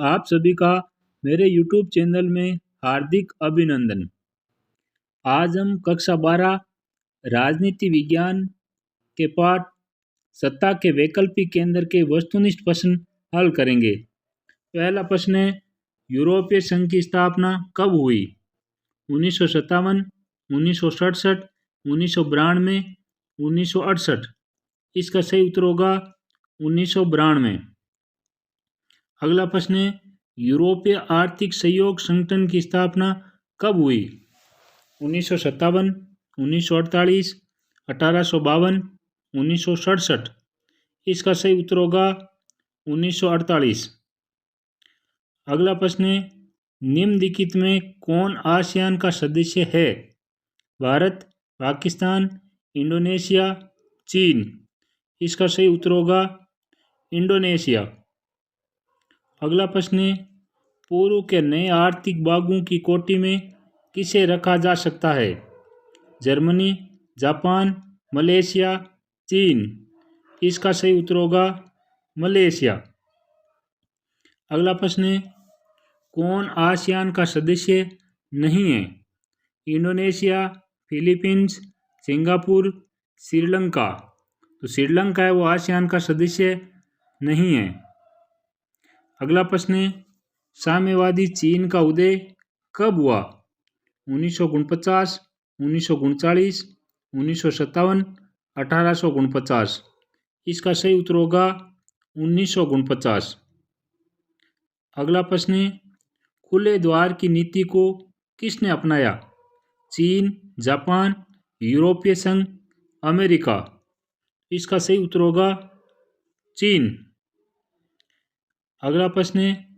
आप सभी का मेरे YouTube चैनल में हार्दिक अभिनंदन। आज हम कक्षा 12 राजनीति विज्ञान के पाठ सत्ता के वैकल्पिक केंद्र के वस्तुनिष्ठ प्रश्न हल करेंगे। पहला प्रश्न है, यूरोपीय संघ की स्थापना कब हुई? 1957, 1967, 1992, 1968। इसका सही उत्तर होगा 1992। अगला प्रश्न है, यूरोपीय आर्थिक सहयोग संगठन की स्थापना कब हुई? 1957, 1948, 1852, 1967। इसका सही उत्तर होगा 1948। अगला प्रश्न है, निम्नलिखित में कौन आसियान का सदस्य है? भारत, पाकिस्तान, इंडोनेशिया, चीन। इसका सही उत्तर होगा इंडोनेशिया। अगला प्रश्न है, पूर्व के नए आर्थिक भागों की कोटि में किसे रखा जा सकता है? जर्मनी, जापान, मलेशिया, चीन। इसका सही उत्तर होगा मलेशिया। अगला प्रश्न है, कौन आसियान का सदस्य नहीं है? Indonesia, Philippines, Singapore, Sri Lanka. तो श्रीलंका है वो आसियान का सदस्य नहीं है। अगला प्रश्न है, साम्यवादी चीन का उदय कब हुआ? 1949, 1939, 1957, 1849। इसका सही उत्तर होगा 1949। अगला प्रश्न है, खुले द्वार की नीति को किसने अपनाया? चीन, जापान, यूरोपीय संघ, अमेरिका। इसका सही उत्तर होगा चीन। अगला प्रश्न है,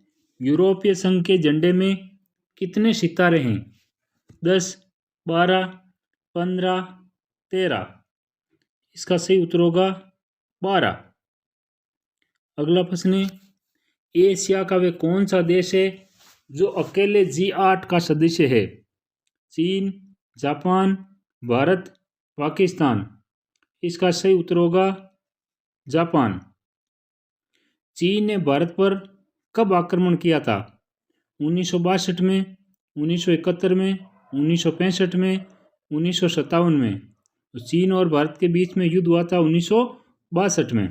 यूरोपीय संघ के झंडे में कितने सितारे हैं? 10, 12, 15, 13। इसका सही उत्तर होगा 12। अगला प्रश्न है, एशिया का वे कौन सा देश है जो अकेले G8 का सदस्य है? चीन, जापान, भारत, पाकिस्तान। इसका सही उत्तर होगा जापान। चीन ने भारत पर कब आक्रमण किया था? 1962 में, 1971 में, 1965 में, 1957 में। तो चीन और भारत के बीच में युद्ध हुआ था 1962 में।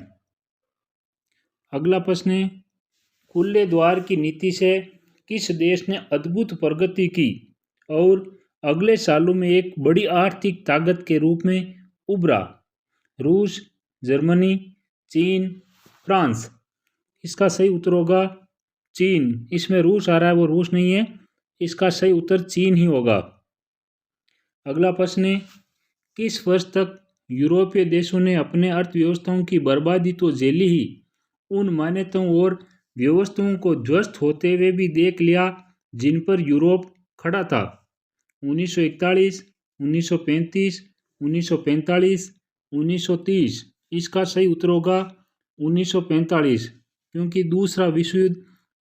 अगला प्रश्न है, खुले द्वार की नीति से किस देश ने अद्भुत प्रगति की और अगले सालों में एक बड़ी आर्थिक ताकत के रूप में उभरा? रूस, जर्मनी, चीन, फ्रांस। इसका सही उत्तर होगा चीन। इसमें रूस आ रहा है, वो रूस नहीं है। इसका सही उत्तर चीन ही होगा। अगला प्रश्न है, किस वर्ष तक यूरोपीय देशों ने अपने अर्थव्यवस्थाओं की बर्बादी तो झेली ही, उन मान्यताओं और व्यवस्थाओं को ध्वस्त होते हुए भी देख लिया जिन पर यूरोप खड़ा था? 1941, 1935, 1945, 1930। इसका सही उत्तर होगा 1945, क्योंकि दूसरा विश्व युद्ध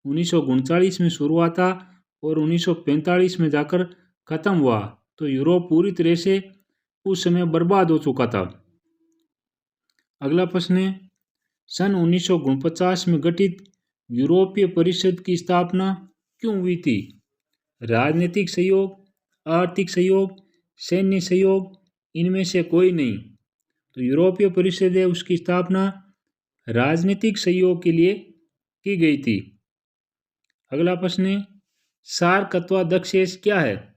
1939 में शुरू हुआ था और 1945 में जाकर ख़त्म हुआ। तो यूरोप पूरी तरह से उस समय बर्बाद हो चुका था। अगला प्रश्न है, सन 1949 में गठित यूरोपीय परिषद की स्थापना क्यों हुई थी? राजनीतिक सहयोग, आर्थिक सहयोग, सैन्य सहयोग, इनमें से कोई नहीं। तो यूरोपीय परिषद है उसकी स्थापना राजनीतिक सहयोग के लिए की गई थी। अगला प्रश्न है, सार्क अथवा दक्षेस क्या है?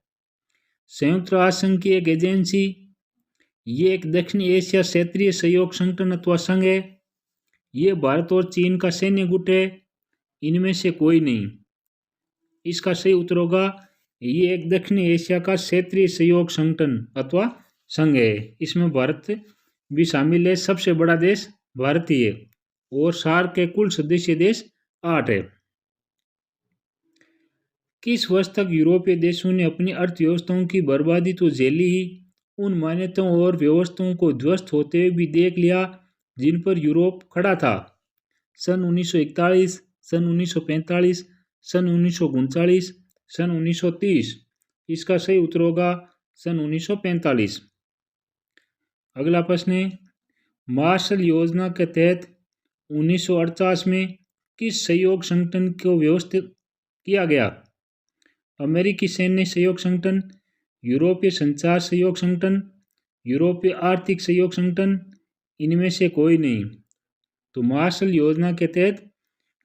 संयुक्त राष्ट्र संघ की एक एजेंसी। ये एक दक्षिणी एशिया क्षेत्रीय सहयोग संगठन अथवा संघ है। ये भारत और चीन का सैन्य गुट है। इनमें से कोई नहीं। इसका सही उत्तर होगा, ये एक दक्षिणी एशिया का क्षेत्रीय सहयोग संगठन अथवा संघ है। इसमें भारत भी शामिल है। सबसे बड़ा देश भारत ही है और सार्क के कुल सदस्य देश 8 है। किस वर्ष तक यूरोपीय देशों ने अपनी अर्थव्यवस्थाओं की बर्बादी तो झेली ही, उन मान्यताओं और व्यवस्थाओं को ध्वस्त होते हुए भी देख लिया जिन पर यूरोप खड़ा था? सन 1941, सन 1945, सन 1939, सन 1930। इसका सही उत्तर होगा सन 1945। अगला प्रश्न है, मार्शल योजना के तहत 1948 में किस सहयोग संगठन को व्यवस्थित किया गया? अमेरिकी सैन्य सहयोग संगठन, यूरोपीय संचार सहयोग संगठन, यूरोपीय आर्थिक सहयोग संगठन, इनमें से कोई नहीं। तो मार्शल योजना के तहत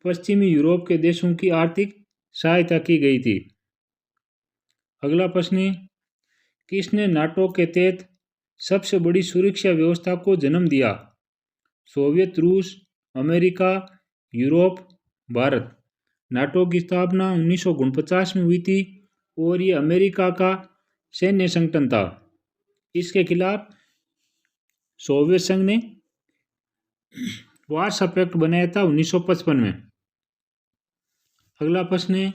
पश्चिमी यूरोप के देशों की आर्थिक सहायता की गई थी। अगला प्रश्न है, किसने नाटो के तहत सबसे बड़ी सुरक्षा व्यवस्था को जन्म दिया? सोवियत रूस, अमेरिका, यूरोप, भारत। नाटो की स्थापना 1949 में हुई थी और ये अमेरिका का सैन्य संगठन था। इसके खिलाफ सोवियत संघ ने वार्सा पैक्ट बनाया था 1955 में। अगला प्रश्न है,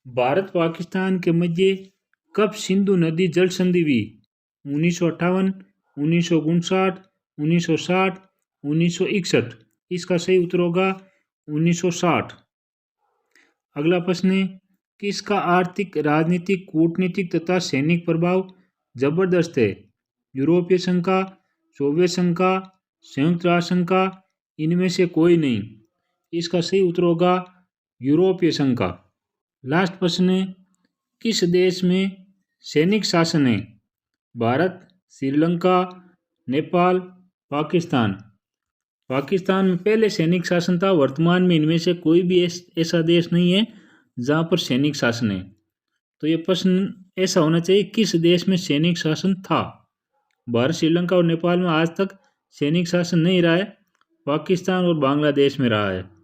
भारत पाकिस्तान के मध्य कब सिंधु नदी जल संधि हुई? 1958, 1959, 1960, 1961। इसका सही उत्तर होगा 1960। अगला प्रश्न है, किसका आर्थिक, राजनीतिक, कूटनीतिक तथा सैनिक प्रभाव जबरदस्त है? यूरोपीय संघ का, सोवियत संघ का, संयुक्त राष्ट्र संघ का, इनमें से कोई नहीं। इसका सही उत्तर होगा यूरोपीय संघ का। लास्ट प्रश्न है, किस देश में सैनिक शासन है? भारत, श्रीलंका, नेपाल, पाकिस्तान। पाकिस्तान में पहले सैनिक शासन था। वर्तमान में इनमें से कोई भी ऐसा देश नहीं है जहाँ पर सैनिक शासन है। तो ये प्रश्न ऐसा होना चाहिए, किस देश में सैनिक शासन था? भारत, श्रीलंका और नेपाल में आज तक सैनिक शासन नहीं रहा है। पाकिस्तान और बांग्लादेश में रहा है।